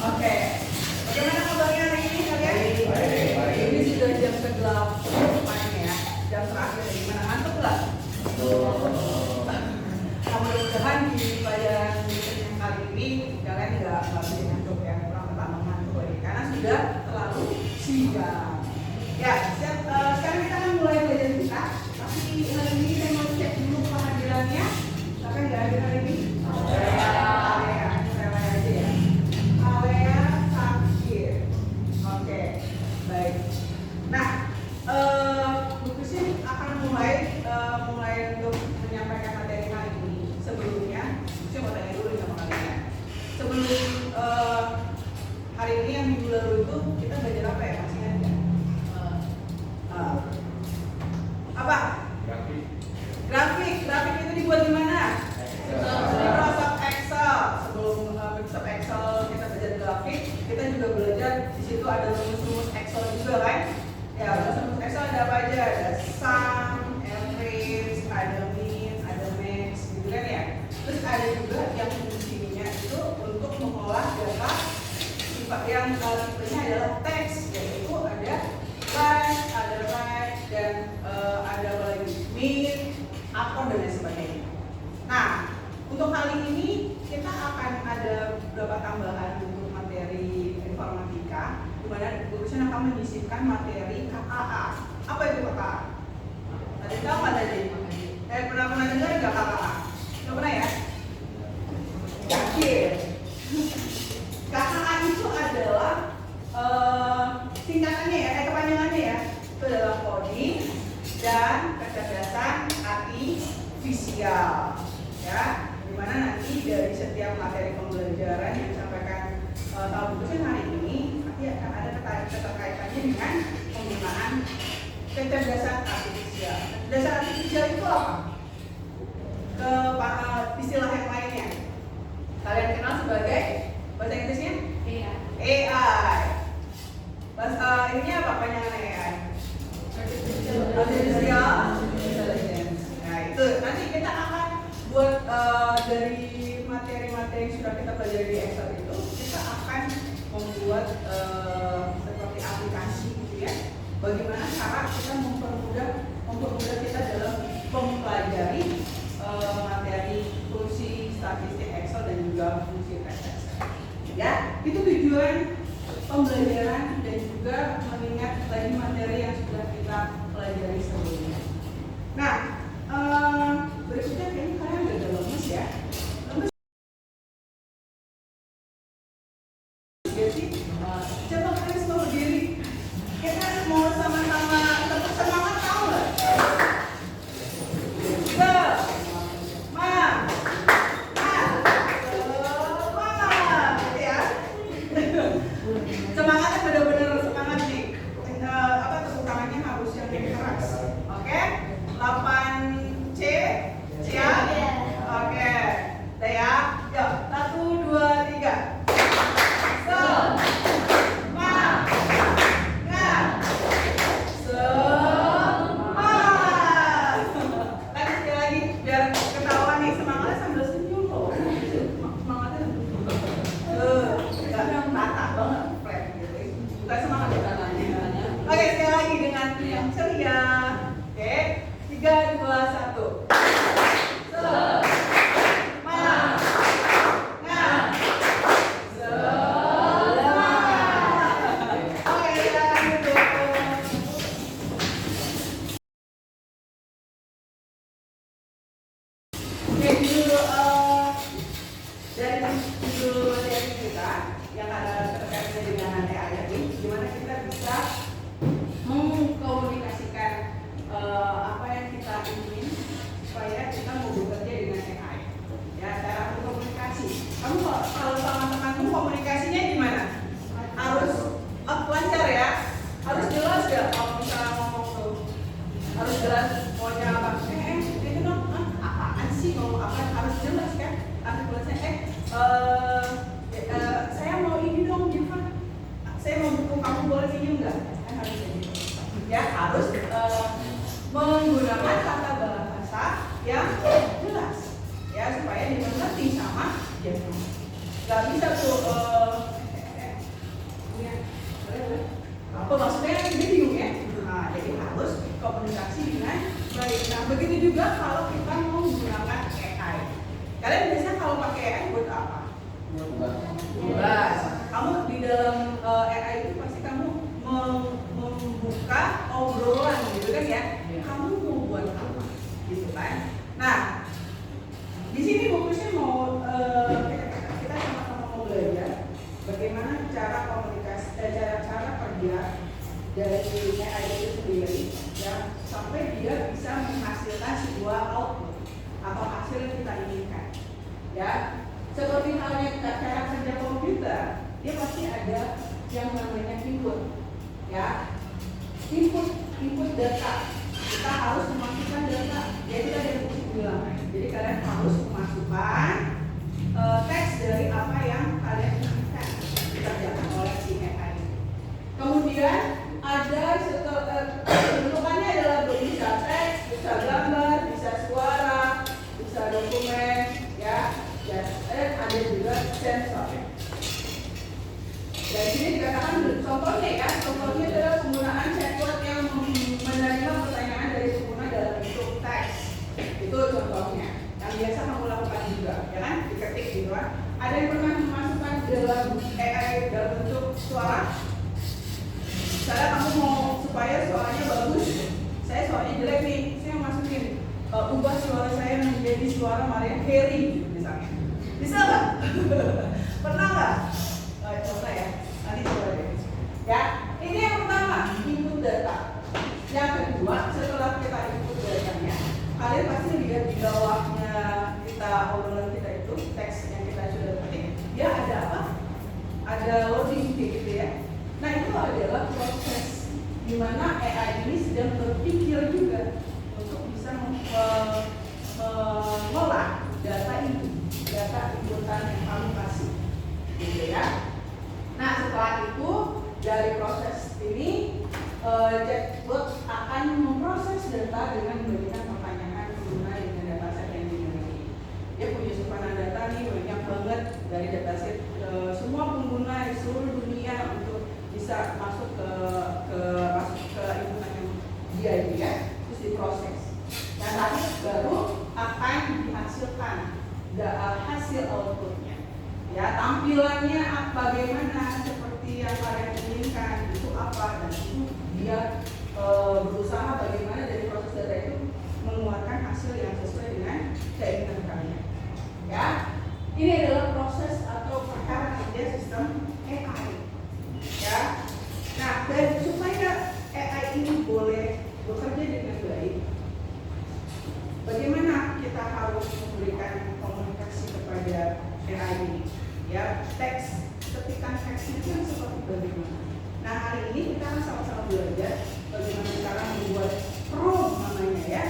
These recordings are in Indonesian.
Oke. Bagaimana kabarnya hari ini kalian? Ini sudah jam ke-8 ya. Jam terakhir. Gimana, ngantuk nggak? Mudah-mudahan di pelajaran yang kali ini kalian nggak bikin ngantuk ya. Orang pertama ngantuk lagi karena sudah terlalu siang. Ya, sekarang kita akan mulai belajar kita. Tapi hari ini saya mau cek dulu kehadirannya. Siapa yang nggak hadir hari ini? Nah, Bu Christine akan mulai untuk menyampaikan materi hari ini. Sebelumnya, saya mau tanya dulu sama kalian. Sebelum hari ini yang minggu lalu itu kita belajar apa ya? Masih ingat nggak? Apa? Grafik itu dibuat di mana? Microsoft Excel. Sebelum Microsoft Excel kita belajar grafik, kita juga belajar di situ ada rumus-rumus Excel juga kan? Ya, rumus Excel ada apa aja? Ada sum, average, ada min, ada max, gitu kan ya. Terus ada juga yang fungsinya itu untuk mengolah data sifat yang tipenya adalah teks, yaitu ada line, ada right, dan ada apa lagi? Min, akor dan lain sebagainya. Nah, untuk kali ini kita akan ada beberapa tambahan untuk materi informatika, di mana Gurusan akan menyisipkan materi KKA. Apa itu KKA? Tadi tahu nggak tadi? Pernah dengar nggak KKA? Nggak pernah ya? Yakin? KKA itu adalah singkatannya ya, kepanjangannya ya. Itu adalah coding dan kecerdasan artifisial. Ya, dimana nanti dari setiap materi pembelajaran yang disampaikan tahun Gurusan hari ini nanti akan ada keterkaitannya dengan penggunaan kecerdasan artifisial. Kecerdasan artifisial itu apa? Istilah yang lainnya kalian kenal sebagai bahasa Inggrisnya AI. Bahasa ininya apa panjangan AI? Artificial Intelligence. Nah itu nanti kita akan buat dari materi-materi yang sudah kita pelajari di Excel itu, kita akan membuat seperti aplikasi gitu ya. Bagaimana cara kita mempermudah kita dalam mempelajari materi fungsi statistik Excel dan juga fungsi teks Excel. Ya, itu tujuan pembelajaran dan juga mengingat lagi materi yang sudah kita pelajari sebelumnya. Nah, berikutnya kayaknya kalian udah lemes ya. Lemes ya sih? Coba kalian semua berdiri. Kita mau sama-sama tetap semangat, tahu nggak? Semangatnya benar-benar semangat nih. Tepuk tangannya harus yang keras. Oke? 8C siap? Oke. Udah ya? Yuk, 1, 2, 3. Ceria. Oke, 3, 2, 1. Saya mau ini dong, Jivan. Saya mau buku, kamu boleh senyum nggak? Kan harus gitu. Ya harus menggunakan tata bahasa yang jelas, ya supaya dimengerti sama dia. Nggak bisa tuh begitu juga kalau kita mau menggunakan AI. Kalian biasanya kalau pakai AI buat apa? Buat. Kamu di dalam AI itu pasti kamu membuka obrolan gitu kan ya? Kamu mau buat apa? Gitu kan? Nah, di sini fokusnya mau kita sama-sama mau belajar bagaimana cara komunikasi, cara kerja dari AI itu sendiri, ya, sampai dia bisa menghasilkan sebuah output atau hasil yang kita inginkan. Ya, seperti halnya cara kerja komputer, dia pasti ada yang namanya input, ya, input data. Kita harus memasukkan data, yaitu tadi yang aku bilang. Jadi kalian harus memasukkan teks dari apa yang kalian inginkan dikerjakan oleh si AI. Kemudian ada bentukannya adalah bisa teks, bisa gambar, bisa suara, bisa dokumen, ya. Dan ada juga sensor. Dan sini dikatakan contohnya ya, contohnya adalah penggunaan chatbot yang menerima pertanyaan dari pengguna dalam bentuk teks. Itu contohnya. Yang biasa kamu lakukan juga, ya kan? Diketik gitu kan. Ada yang pernah memasukkan dalam AI dalam bentuk suara? Misalnya kamu mau supaya suaranya bagus, saya suaranya jelek nih, saya masukin ubah suara saya menjadi suara Maria Carey misalnya. Bisa nggak? Pernah nggak? Coba ya, nanti coba deh. Ya, ini yang pertama, input data. Yang kedua, setelah kita input datanya, kalian pasti lihat di bawahnya kita obrolan kita itu teks yang kita sudah ketik, dia ada apa? Ada loading gitu ya. Nah, itu adalah proses di mana AI ini sedang berpikir juga untuk bisa mengolah data itu, data inputan yang kamu kasih, gitu ya. Nah, setelah itu dari proses ini chatbot akan memproses data dengan memberikan pertanyaan pengguna dengan dataset yang dimiliki. Dia punya simpanan data nih banyak banget dari dataset semua pengguna di seluruh dunia untuk bisa masuk ke inputan yang dia ya, terus diproses. Dan nanti baru akan dihasilkan hasil outputnya. Ya, tampilannya bagaimana seperti yang kalian inginkan itu apa, dan itu dia berusaha bagaimana dari proses data itu mengeluarkan hasil yang sesuai dengan keinginan kalian. Ya, ini adalah proses atau cara kerja sistem AI. Ya, nah, dan supaya AI ini boleh bekerja dengan baik, bagaimana kita harus memberikan komunikasi kepada AI ini? Ya, teks, ketikan teks itu yang seperti bagaimana? Nah, hari ini kita akan sama-sama belajar bagaimana cara membuat prompt namanya ya.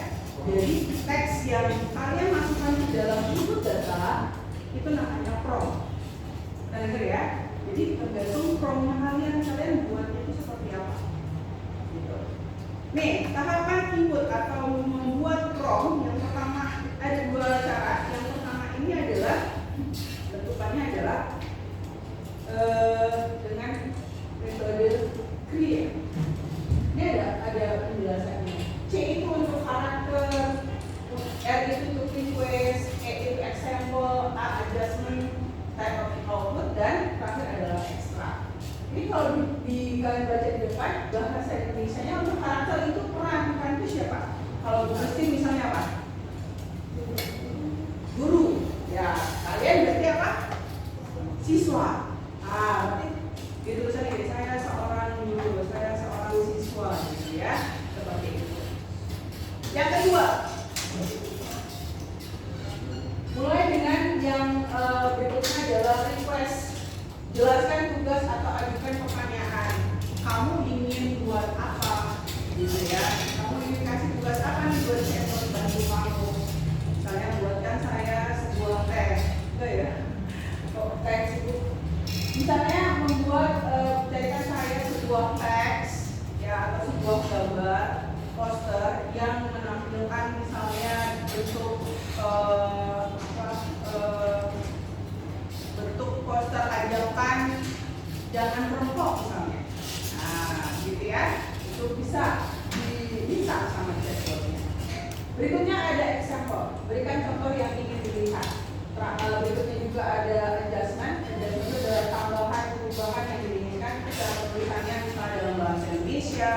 Jadi teks yang kalian masukkan di dalam input data itu namanya prompt. Nah, dengar ya. Jadi tergantung prompt kalian buatnya itu seperti apa. Gitu. Nih, tahapan input atau membuat prompt yang pertama ada dua cara. Yang pertama ini adalah bentukannya adalah dengan metode create. Ini ada penjelasannya. C itu untuk karakter, R itu untuk request, E itu example, A adjustment, type of output, dan terakhir adalah extra. Ini kalau di kalian baca di depan bahasa Indonesia-nya untuk karakter itu peran itu siapa? Kalau mesti misalnya apa? Guru. Ya, kalian berarti apa? Siswa. Berarti di tulisannya ini saya seorang guru, saya seorang siswa, gitu ya, seperti itu. Yang kedua, mulai dengan yang berikutnya adalah request. Jelaskan tugas atau ajukan pertanyaan. Kamu ingin buat apa, gitu ya? Kamu ingin kasih tugas apa nih buat chatbot bantu kamu? Misalnya buatkan saya sebuah teks, enggak ya? Teks itu misalnya membuat carikan saya sebuah teks ya, atau sebuah gambar poster yang menampilkan misalnya bentuk bentuk poster ajakan jangan merokok misalnya. Nah, gitu ya, itu bisa sama chatbotnya. Berikutnya ada example, berikan contoh yang ingin dilihat. Berikutnya juga ada adjustment itu adalah tambahan perubahan yang diinginkan cara penulisannya, misalnya dalam bahasa Indonesia,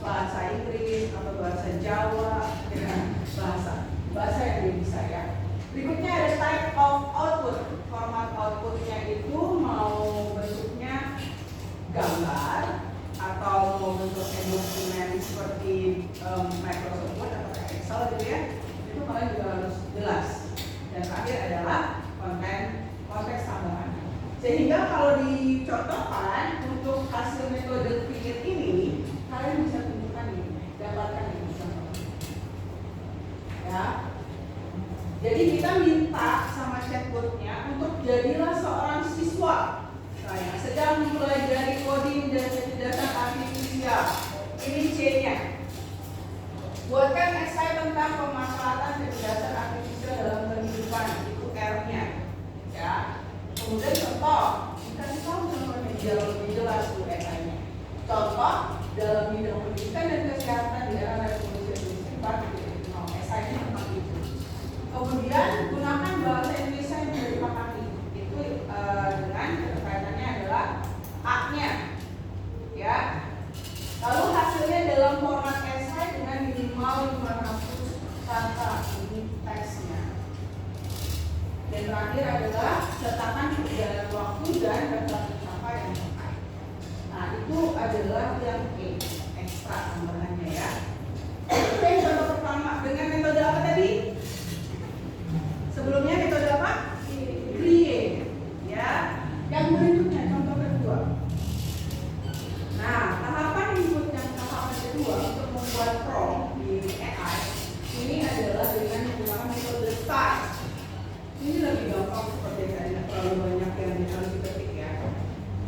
bahasa Inggris atau bahasa Jawa, dengan bahasa yang dia bisa ya. Berikutnya ada type of output. Format outputnya itu mau bentuknya gambar atau mau bentuknya dokumen seperti Microsoft Word atau Excel gitu ya. Itu kalian juga harus jelas. Dan terakhir adalah konteks tambahan. Sehingga kalau dicontohkan untuk hasil metode create ini, kalian bisa tunjukkan ini, dapatkan ini contoh. Ya. Jadi kita minta sama chatbotnya untuk jadilah seorang siswa yang sedang mempelajari coding dan kecerdasan artifisial. Ini C-nya. Buatkan esai tentang pemanfaatan kecerdasan artifisial dalam kehidupan, itu R-nya. Ya. Kemudian contoh, kita tahu contohnya biar lebih jelas tuh esainya. Contoh dalam bidang pendidikan dan kesehatan di era revolusi industri 4.0. Esainya tentang itu. Kemudian gunakan bahasa Indonesia yang bisa dipahami. Itu dengan kaitannya adalah A-nya. Ya. Lalu hasilnya dalam format esai dengan minimal 500 kata, ini teksnya. Dan terakhir adalah sertakan perjalanan waktu dan daftar pencapaian yang terkait. Nah, itu adalah yang ekstra tambahannya ya. Oke, contoh pertama dengan metode apa tadi? Sebelumnya metode apa? Create. Ya. Yang berikutnya contoh kedua. Nah, tahapan input yang tahapan kedua untuk membuat prompt di AI ini adalah dengan menggunakan metode start. Ini lebih gampang seperti tadi, terlalu banyak yang harus diketik ya.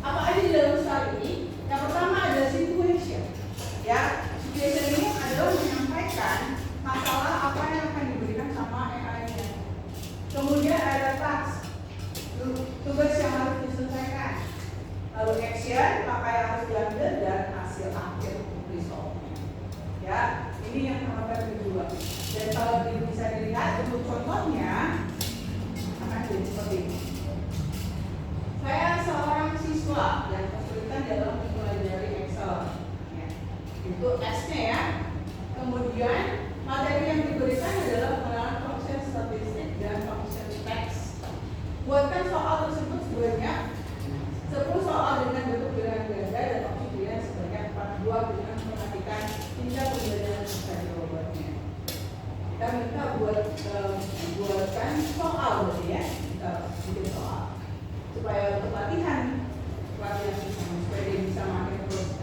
Apa aja di dalam start ini? Yang pertama ada situation. Ya, situation ini adalah menyampaikan masalah apa yang akan diberikan sama AI-nya. Kemudian ada task, tugas yang harus diselesaikan. Lalu action, apa yang harus diambil dan hasil akhir result-nya. Ya, ini yang tahapan kedua. Dan kalau bisa dilihat untuk contohnya akan jadi seperti ini. Saya seorang siswa yang kesulitan dalam mempelajari Excel. Ya. Itu S-nya ya. Kemudian materi yang diberikan adalah pengenalan function statistik dan function text. Buatkan soal tersebut sebanyak 10 soal dengan bentuk pilihan ganda dan opsi pilihan sebanyak 42 dengan memperhatikan tingkat pembelajaran bisa jawabannya. Kita minta buatkan soal berarti ya, kita bikin soal supaya untuk latihan supaya dia bisa makin terus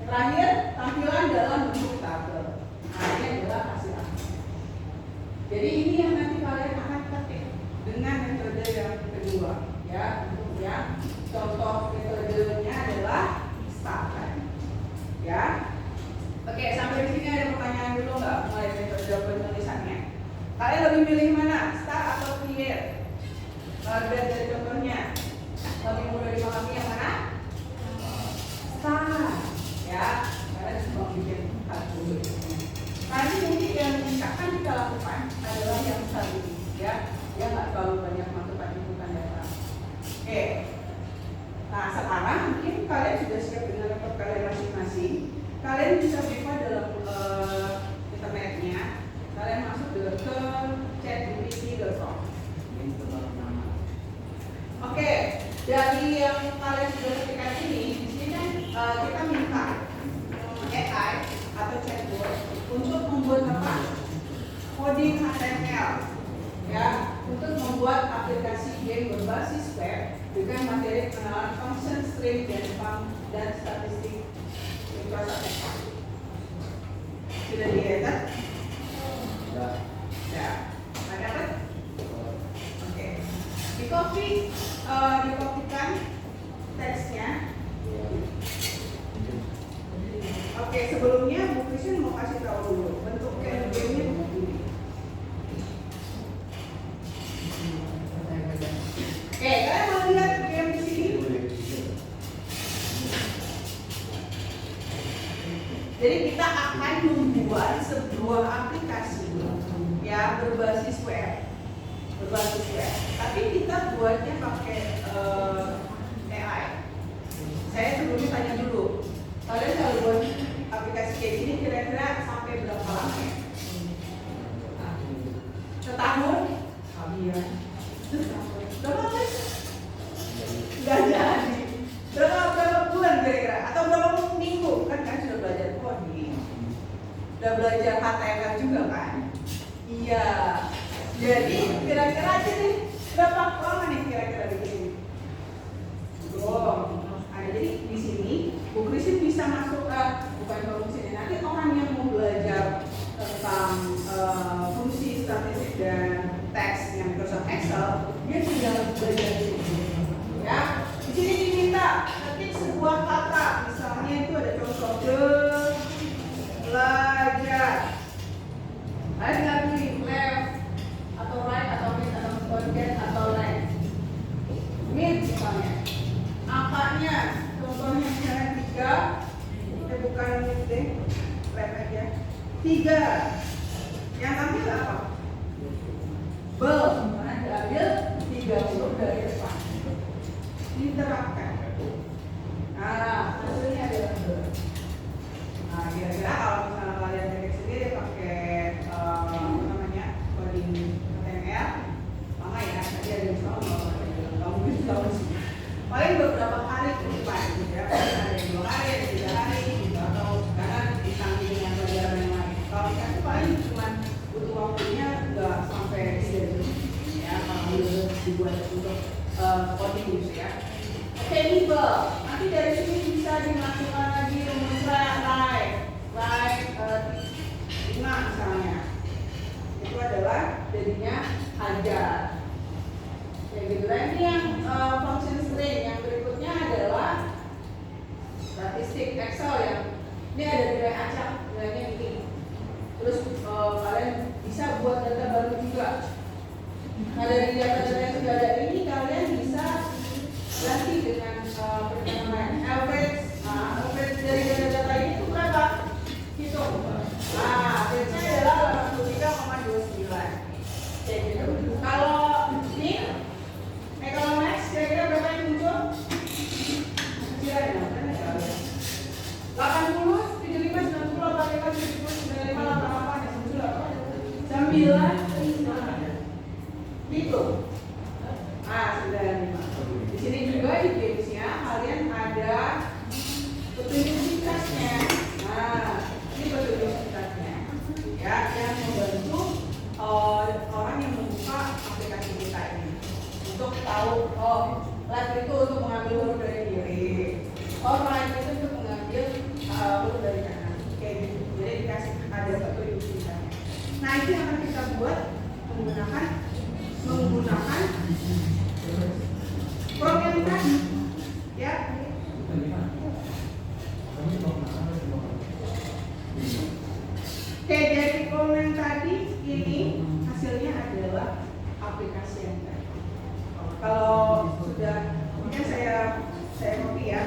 terakhir tampilan dalam bentuk tabel. Nah, ini adalah hasil akhir. Jadi ini yang nanti kalian akan ketik dengan metode yang kedua ya. Untuk yang contoh metodenya adalah start ya. Oke, sampai di sini ada pertanyaan dulu nggak mulai metode penulisannya? Kalian lebih milih mana? Start atau create? Lihat dari contohnya, lebih mudah dipahami yang mana? Start ya, karena cuma bikin satu. Nanti mungkin yang akan kita lakukan adalah yang start ini ya. Dia nggak terlalu banyak masukan inputan data. Oke. Nah, sekarang mungkin kalian sudah siap dengan laptop kalian masing-masing. Kalian bisa buka dalam internetnya. Kalian masuk ke chatgpt.com. Oke, dari yang kalian sudah ketikkan ini, di sini kan kita minta AI atau chatbot untuk membuat apa? Coding HTML, ya, untuk membuat aplikasi game berbasis web dengan materi pengenalan function, string, dan statistik. Sudah dilihat? Ya. Ada apa? Oke. Dikopikan teksnya. Oke, sebelumnya Bu Christian mau kasih tahu dulu bentuk game-nya begini. Oke, kalian mau lihat game di sini? Jadi kita akan membuat sebuah aplikasi ya, berbasis web. Tapi kita buatnya pakai AI. Saya sebelumnya tanya dulu, kalian kalau buat aplikasi kayak gini kira-kira sampai berapa lama ya? Setahun? Iya. Berapa kali? Nggak jadi. Berapa bulan kira-kira? Atau berapa minggu? Kan sudah belajar coding, udah belajar HTML juga kan? Iya. Jadi kira-kira aja nih berapa lama nih kira-kira begini? Nah, jadi di sini Bu Christine bisa masuk ke bukan ke fungsi nanti orang yang mau belajar tentang fungsi statistik dan teks yang Microsoft Excel dia tinggal belajar di sini. Ya, di sini diminta ketik sebuah kata, misalnya itu ada contoh belajar. Ada nggak pilih left atau right atau mid atau forget atau left? Mid misalnya. Angkanya, contohnya misalnya 3, kita bukan mid deh, left aja. 3. Yang ambil apa? Bel, mana diambil 30 dari depan. Diterapkan. Nah, hasilnya adalah bel. Nah, kira-kira kalau misalnya kalian pakai sendiri pakai coding HTML, lama ya, tadi ada yang soal nggak mungkin setahun sih. Paling beberapa hari ke depan, gitu ya. Ada yang 2 hari, ada 3 hari, gitu. Atau karena disamping dengan pelajaran yang lain. Kalau kita itu paling cuma butuh waktunya nggak sampai 3 jam, ya. Kalau dibuat untuk coding gitu ya. Oke, nibel. Nanti dari sini bisa dimasukkan lagi rumus right 5 misalnya. Itu adalah jadinya hajar. Kayak gitu. Dan ini yang function string. Yang berikutnya adalah statistik Excel yang ini ada nilai acak, nilainya ini. Terus kalian bisa buat data baru juga. Nah, dari data-data yang sudah ada ini kalian bisa ganti dengan perkembangan average. Nah, average dari data-data ini itu berapa? Hitung. Nah, average-nya adalah 83,29. Kayak gitu. Kalau ini kalau next kira-kira berapa yang muncul? Kira-kira 80, 75, 90, 85, 70, 95, 88 yang muncul apa? 95. Gitu. Ah, 95. Di sini juga di gamesnya kalian ada petunjuk singkatnya. Nah, ini petunjuk singkatnya, ya, yang membantu orang yang membuka aplikasi kita ini untuk tahu, left itu untuk mengambil huruf dari kiri, right itu untuk mengambil huruf dari kanan, kayak gitu. Jadi dikasih ada petunjuk singkatnya. Nah, itu yang akan kita buat menggunakan program tadi, ya. Oke, dari program tadi ini hasilnya adalah aplikasi yang tadi. Kalau sudah, mungkin saya copy ya.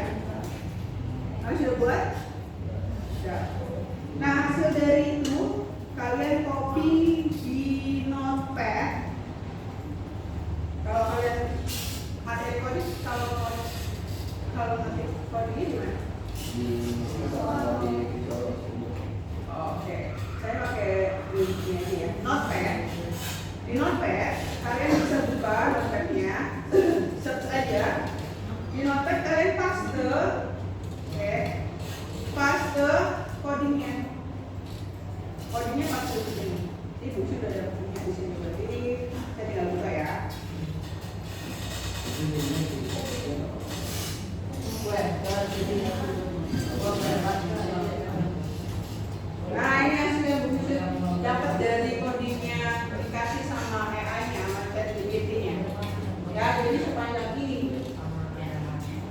Harus sudah buat? Sudah. Nah, hasil dari itu kalian copy di notepad. Kalau kalian materi coding, kalau materi coding ini gimana? Oke, saya pakai ini aja ya, notepad. Di notepad kalian bisa buka notepadnya, search aja. Di notepad kalian paste, paste codingnya. Codingnya paste di sini. Ini buku sudah ada bukunya di sini berarti ini saya tinggal buka ya. Nah, ini hasil yang Bu dapat dari codingnya dikasih sama AI-nya, sama ChatGPT-nya. Ya, jadi sepanjang ini.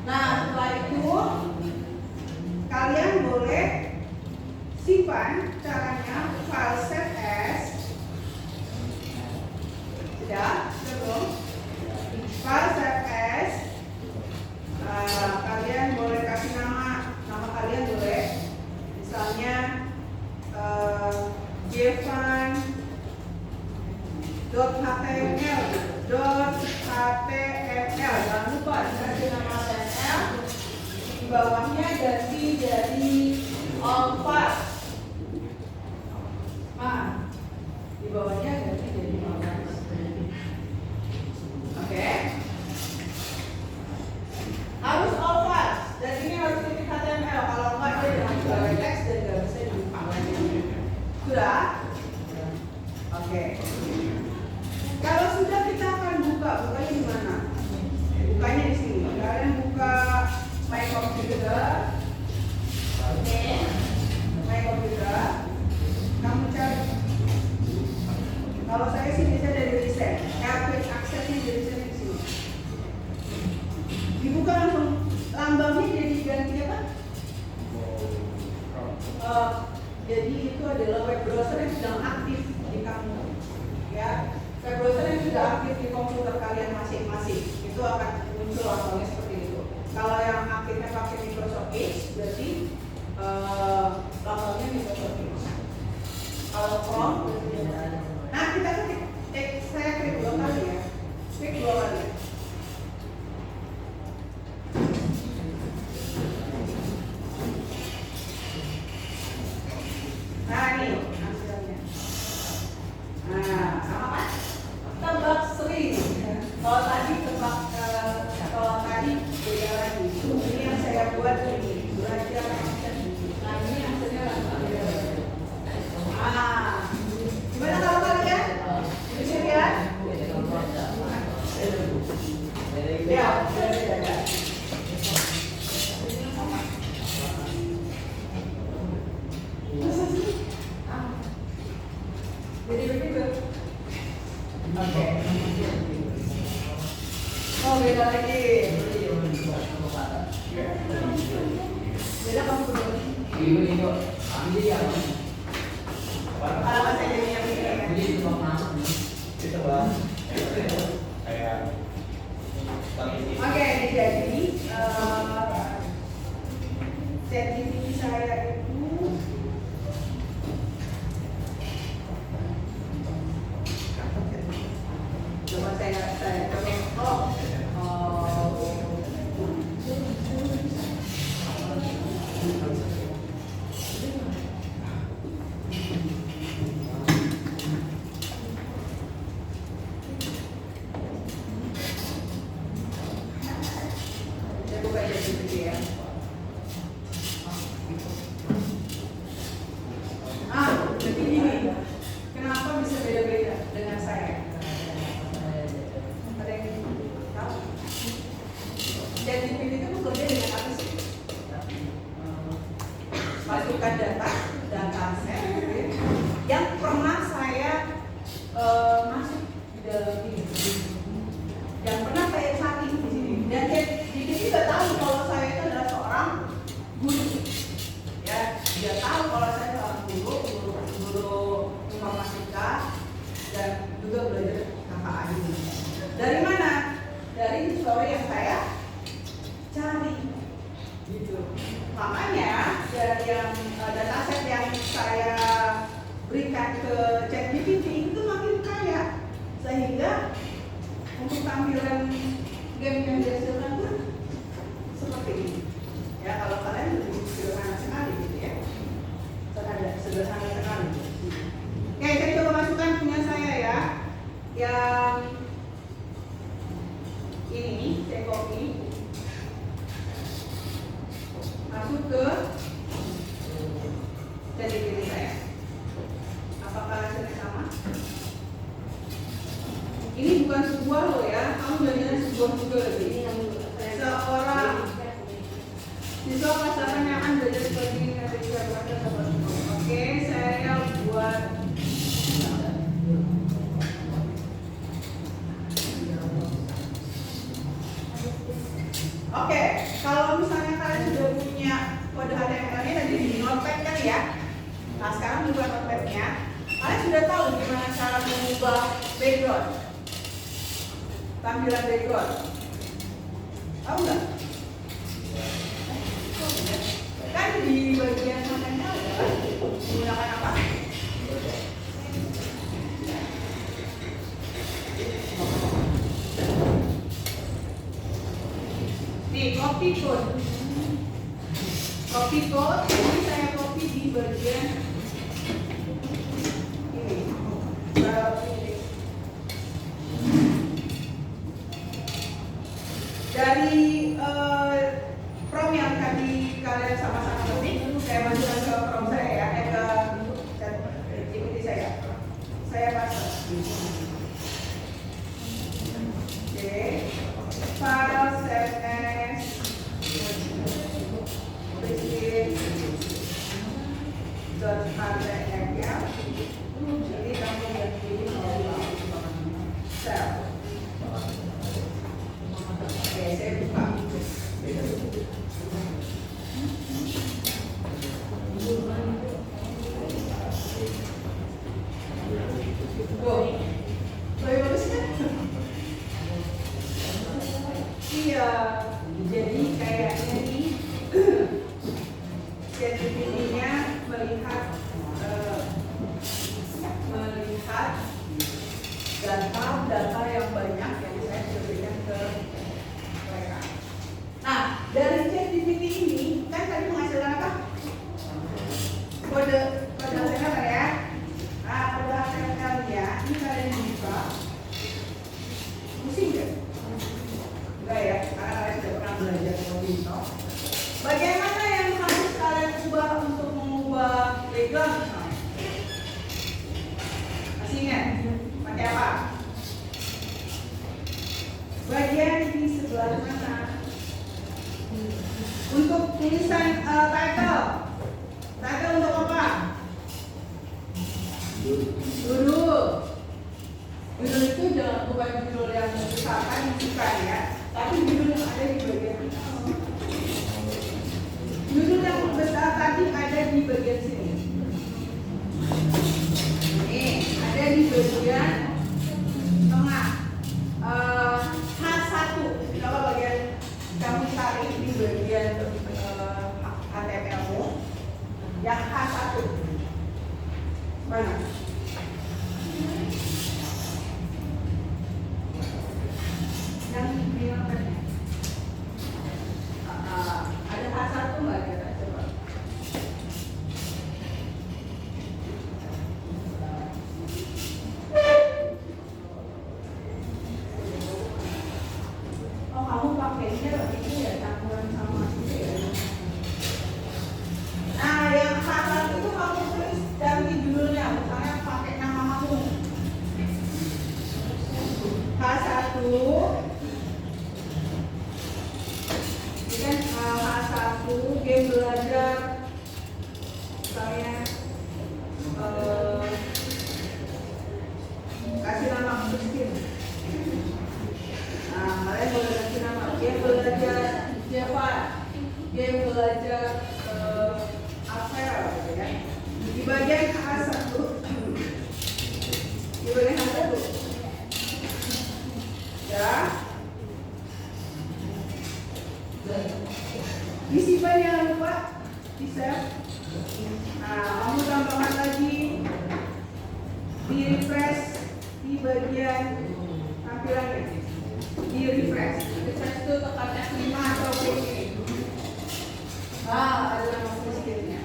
Nah, setelah itu kalian boleh simpan caranya file save as. Sudah belum? File save as. Kalian boleh kasih nama bawahnya ganti jadi all files. Nah, di bawahnya ganti jadi all files. Oke. Harus all files. Dan ini harus titik HTML. Kalau enggak dia dengan segala teks dan nggak bisa dibuka lagi. Sudah? Oke. Kalau sudah kita akan buka. Bukanya di mana? Bukanya di sini. Kalian buka My Computer. Oke. My Computer. Kamu cari. Kalau saya sih bisa dari reset. Quick accessnya dari sini di sini. Dibuka langsung. Lambangnya jadi ganti apa? Jadi itu adalah web browser yang sedang aktif di kamu. Ya, web browser yang sudah aktif di komputer kalian masing-masing itu akan muncul lambangnya seperti itu. Kalau yang aktifnya pakai Microsoft Edge, berarti lambangnya Microsoft Edge. Kalau Chrome, nah kita ketik, saya klik 2 kali ya, klik 2 kali. Nah ini hasilnya. Nah, sama kan? Tebak sering. Kalau tadi tebak, kalau tadi beda lagi. Ini yang saya buat ini. Belajar action. Nah ini hasilnya langsung beda. Gimana kalau kalian? Bisa lihat? Ya, beda. Jadi begitu. Oke. Oh beda lagi. Beda kamu berdua. Ini kok. Ambil ya. Alamat saya jadi yang ini. Jadi itu masuk nih. Itu bang. Kayak. Oke, jadi ChatGPT saya itu coba saya coba saya buka ChatGPT ya. Jadi gini, kenapa bisa beda-beda dengan saya? Ada yang tahu? ChatGPT itu bekerja dengan apa sih? Masukkan data set yang pernah saya masuk di dalam ini, yang pernah saya cari di sini. Dan ChatGPT juga tahu kalau saya itu adalah seorang guru. Ya, dia tahu kalau saya seorang guru informatika dan juga belajar KKA ini. Dari mana? Dari story yang saya cari, gitu. Makanya dari yang dataset yang saya berikan ke ChatGPT itu makin kaya, sehingga untuk tampilan game yang dihasilkan pun seperti ini. Ya, kalau kalian lebih sederhana sekali, gitu ya. Sederhana sekali. Oke, saya coba masukkan punya saya ya. Yang ini saya copy, masuk ke ChatGPT saya. Apakah hasilnya sama? Ini bukan sebuah loh ya, kamu jangan sebuah juga lagi. Seorang siswa kelas 8 yang akan belajar seperti ini. Oke, saya buat Oke, kalau misalnya kalian sudah punya kode HTML-nya tadi di notepad kan ya. Nah sekarang buka notepad-nya. Kalian sudah tahu gimana cara mengubah background, tampilan background. Tahu nggak? Kan di bagian HTML adalah menggunakan apa? Nih, copy code. Copy code, ini saya copy di bagian ini. Dari prom yang tadi kalian sama-sama ketik, saya masukkan ke prom saya ya, ke GPT saya. Saya pasang. Oke, file save as .html. Ini kamu yang pilih save. Oke, saya buka. Tuh, lebih bagus kan? Iya, jadi kayaknya nih ChatGPT-nya melihat data yang banyak yang saya berikan ke mereka. Nah, dari ChatGPT ini kan tadi menghasilkan apa? Kode HTML ya. Nah, kode HTML-nya ini kalian buka. Pusing nggak? Enggak ya, karena kalian sudah pernah belajar Arduino. Bagaimana yang harus kalian ubah untuk mengubah background misalnya? Masih ingat? Pakai apa? Bagian di sebelah mana? Untuk tulisan title. Title untuk apa? Judul. Judul itu bukan judul yang misalkan bukan ya, tapi judul yang ada di bagian ini. Judul yang besar tadi ada di bagian sini. Ini ada di bagian tengah. H1. Coba bagian kamu cari di bagian HTML-mu yang H1. Mana? Yang ini apa? Ada H1 nggak kita coba? Oh, kamu pakainya itu ya campuran sama itu ya. Nah, yang H1 itu kamu tulis ganti judulnya, misalnya pakai nama kamu. H1 ini kan H1 game belajar misalnya kasih nama miskin. Nah, kalian boleh kasih nama game belajar Java, game belajar Apple gitu ya. Di bagian H1 di bagian H1 ya. Disimpan jangan lupa di save. Nah, kamu tambahkan lagi di refresh di bagian tampilannya. Di refresh. Refresh itu tekan F5 atau PC. Nah, ada nama miskinnya.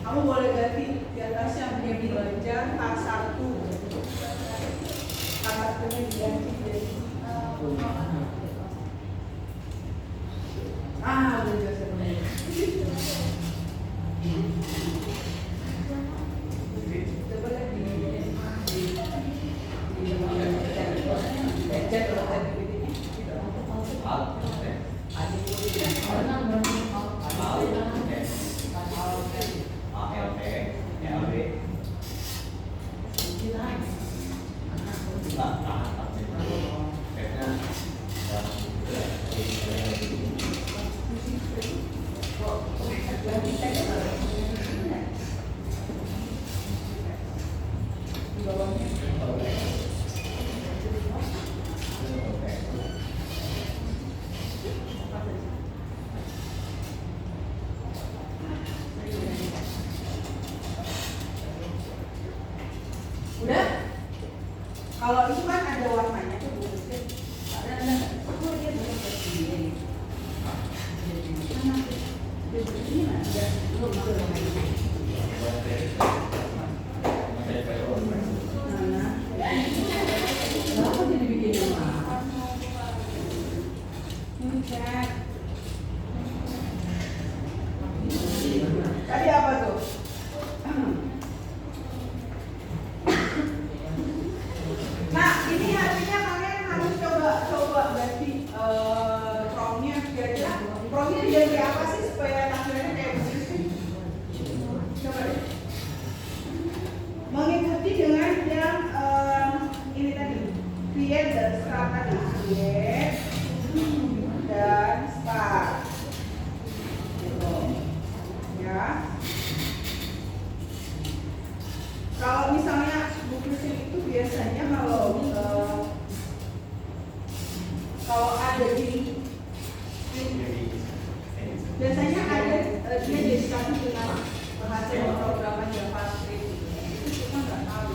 Kamu boleh ganti di atasnya game belajar H1. H1-nya diganti jadi belajar sebenarnya. Coba lihat di Cek. Tadi apa tuh? Nah, ini artinya kalian harus coba ganti promnya kira-kira. Promnya diganti apa sih supaya tampilannya kayak begini sih? Coba deh. Mengikuti dengan yang ini tadi, create dan start tadi, create dan start. Gitu. Ya. Kalau misalnya buku itu biasanya kalau ada di biasanya ada dia disebut dengan bahasa pemrograman JavaScript. Itu kita nggak tahu.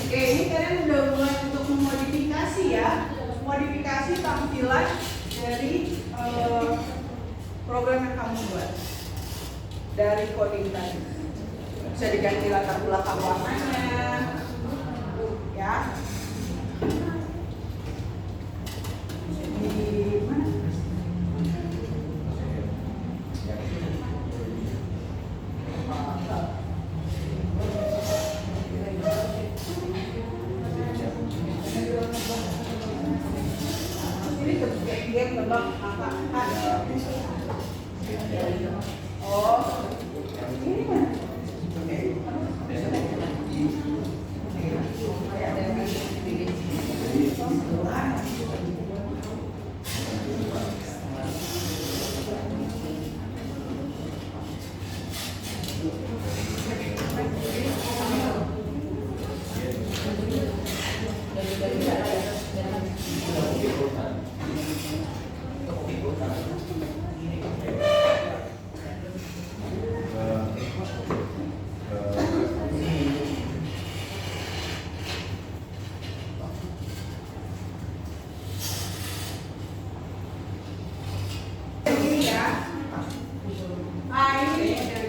Oke, ini kalian udah mulai untuk memodifikasi ya, modifikasi tampilan dari program yang kamu buat dari coding tadi. Bisa diganti latar belakang warnanya, ya. Di mana? Ini dia tebak angka. Oh, ini mana?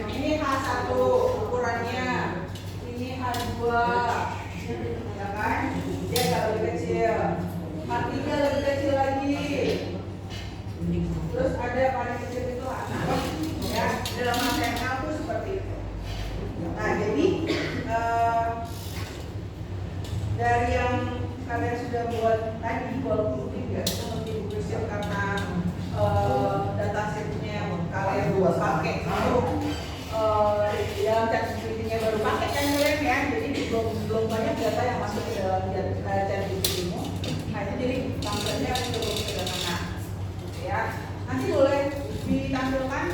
Ini H1 ukurannya, ini H2, ya kan? Dia agak lebih kecil. H3 lebih kecil lagi. Terus ada paling kecil itu H6, ya. Dalam HTML itu seperti itu. Nah, jadi dari yang kalian sudah buat tadi, walaupun tidak seperti buku karena datasetnya kalian pakai itu dalam ChatGPT-nya baru pakai kan kalian ya, jadi belum banyak data yang masuk ke dalam ChatGPT-mu. Nah itu jadi tampilannya cukup sederhana, ya. Nanti boleh ditampilkan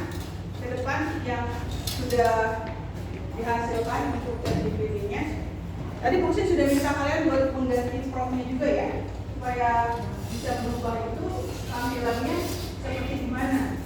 ke depan yang sudah dihasilkan untuk ChatGPT-nya. Tadi Buksin sudah minta kalian buat mengganti prompt-nya juga ya, supaya bisa berubah itu tampilannya seperti gimana.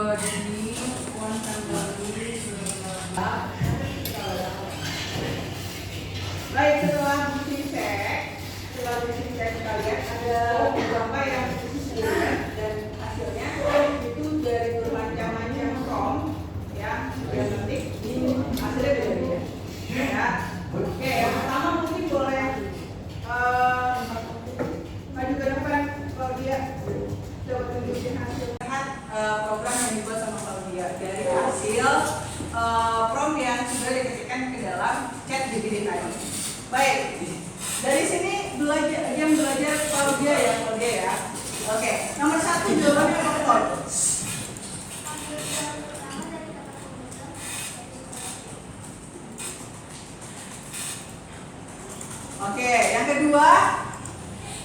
body one family. Baik, setelah dicek kita lihat ada beberapa yang disisihkan dan hasilnya itu dari bermacam-macam prompt ya, sudah ketik ini hasilnya beda-beda ya. Oke, yang pertama mungkin boleh maju ke depan kalau dia coba tunjukin hasil program yang dibuat sama Claudia dari hasil prompt yang sudah diketikkan ke dalam chat GPT tadi. Baik, dari sini belajar Claudia ya. Oke, nomor 1 jawabannya apa betul? Oke, yang kedua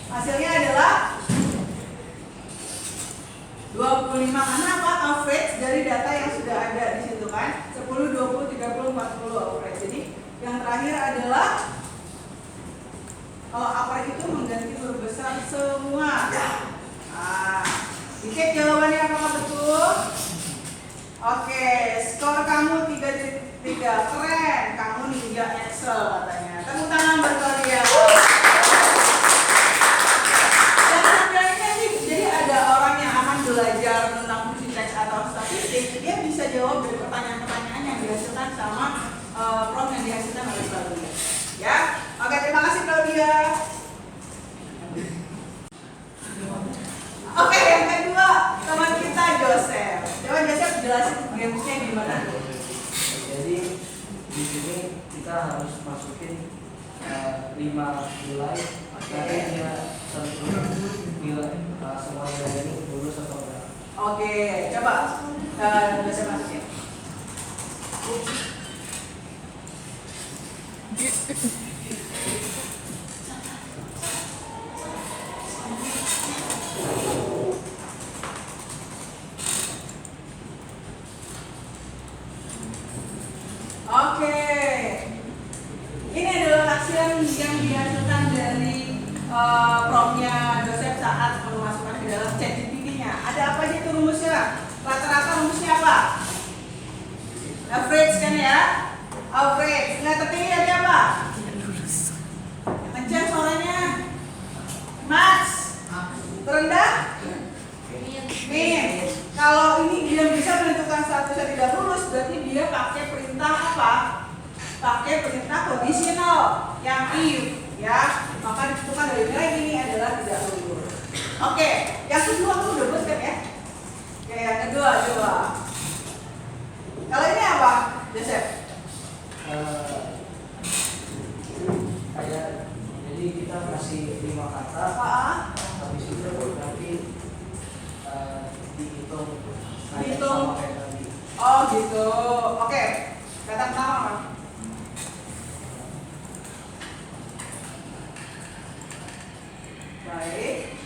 hasilnya adalah 25. Karena apa? Average dari data yang sudah ada di situ kan 10, 20, 30, 40 average. Jadi yang terakhir adalah kalau average itu mengganti huruf besar semua. Dicek jawabannya apakah betul? Oke, skor kamu 3.3. Keren, kamu ninja Excel katanya. Tepuk tangan buat Claudia. Jadi ada orang yang akan belajar tentang fungsi teks atau statistik, dia bisa jawab dari pertanyaan-pertanyaan yang dihasilkan sama prompt yang dihasilkan oleh Claudia. Ya, oke, terima kasih Claudia. Oke, yang kedua teman kita Joseph. Coba Joseph jelasin gamesnya gimana? Jadi di sini kita harus masukin 5 nilai. Nanti dia tentukan nilai semua nilai ini lulus atau enggak. Oke, coba Joseph masukin. Oke, ini adalah hasil yang dihasilkan dari promptnya Joseph saat memasukkan ke dalam chat GPT-nya. Ada apa aja itu rumusnya? Rata-rata rumusnya apa? Average kan ya? Average. Nggak tertinggi dari apa? Kencang suaranya. Max. Terendah? Min. Kalau ini dia bisa menentukan statusnya tidak lulus, berarti dia pakai perintah apa? Pakai perintah conditional yang if, ya. Maka ditentukan dari nilai ini adalah tidak lulus. Oke, yang kedua aku udah buat kan ya? Oke, yang kedua coba. Kalau ini apa, Joseph? Kayak jadi kita kasih 5 kata. Habis itu nanti dihitung Dihitung. sama kayak tadi. Oh gitu. Oke. Kata pertama apa? Baik.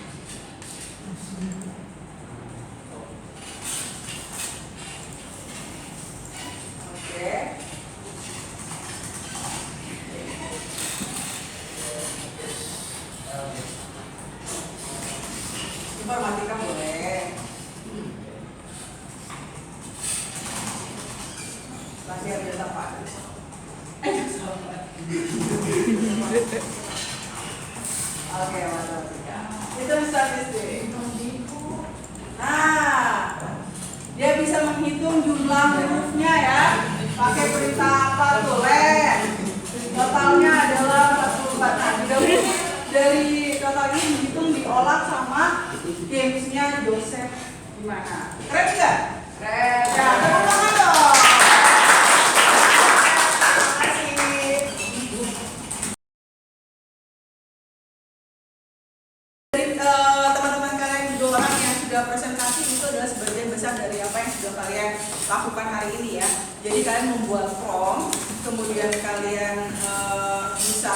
Oke. Informatika boleh. Masih ada tempat. Oke, matematika. Itu statistik. Nah, dia bisa menghitung jumlah hurufnya ya. Pakai perintah apa tuh? Len. Totalnya adalah 44. Dari total ini dihitung diolah sama gamesnya Joseph gimana? Keren nggak? Keren. Ya, tepuk tangan dong. Teman-teman kalian 2 orang yang sudah presentasi itu adalah sebagian besar dari apa yang sudah kalian lakukan hari ini ya. Jadi kalian membuat prompt, kemudian kalian bisa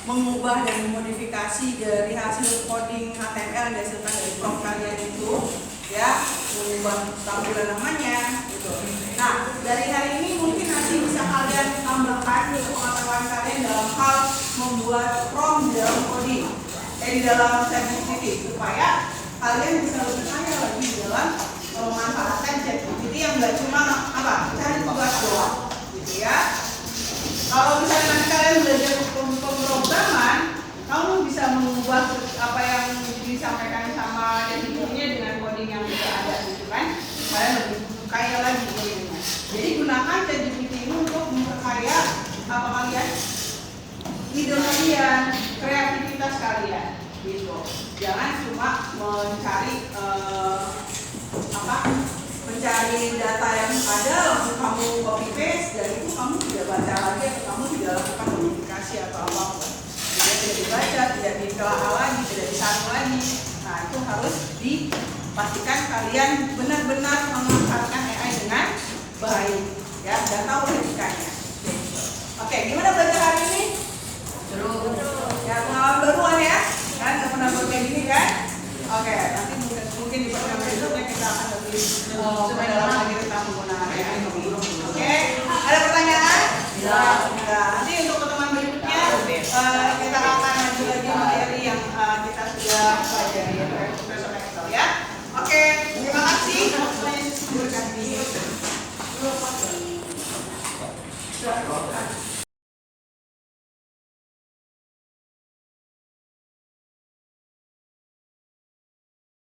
mengubah dan memodifikasi dari hasil coding HTML yang dihasilkan dari prompt kalian itu ya, mengubah tampilan namanya gitu. Nah, dari hari ini mungkin nanti bisa kalian tambahkan pengetahuan kalian dalam hal membuat prompt dalam coding di dalam ChatGPT supaya kalian bisa lebih kaya lagi dalam memanfaatkan ChatGPT nggak cuma apa cari tugas doang, gitu ya. Kalau misalnya nanti kalian belajar pemrograman, kamu bisa mengubah apa yang disampaikan sama yang ini dengan coding yang sudah ada, gitu kan? Kalian lebih kaya lagi ilmunya. Jadi gunakan ChatGPT ini untuk memperkaya apa kalian? Ide kalian, kreativitas kalian, gitu. Jangan cuma mencari mencari data yang ada langsung kamu copy paste, dan itu kamu tidak baca lagi atau kamu tidak lakukan modifikasi atau apa-apa. Tidak dibaca, tidak ditelaah lagi, tidak disaring lagi. Nah, itu harus dipastikan kalian benar-benar memanfaatkan AI dengan baik, ya, dan tahu etikanya. Oke, gimana belajar hari ini? Seru. Ya, pengalaman baru kan ya? Kan nggak pernah buat kayak gini kan? Oke, nanti mungkin di pertemuan berikutnya kita akan lebih mendalam lagi tentang penggunaan AI ini. Oke, ada pertanyaan? Ya. Nanti untuk pertemuan berikutnya kita akan lanjut lagi materi yang kita sudah pelajari, Microsoft Excel ya. Oke, terima kasih. Terima kasih.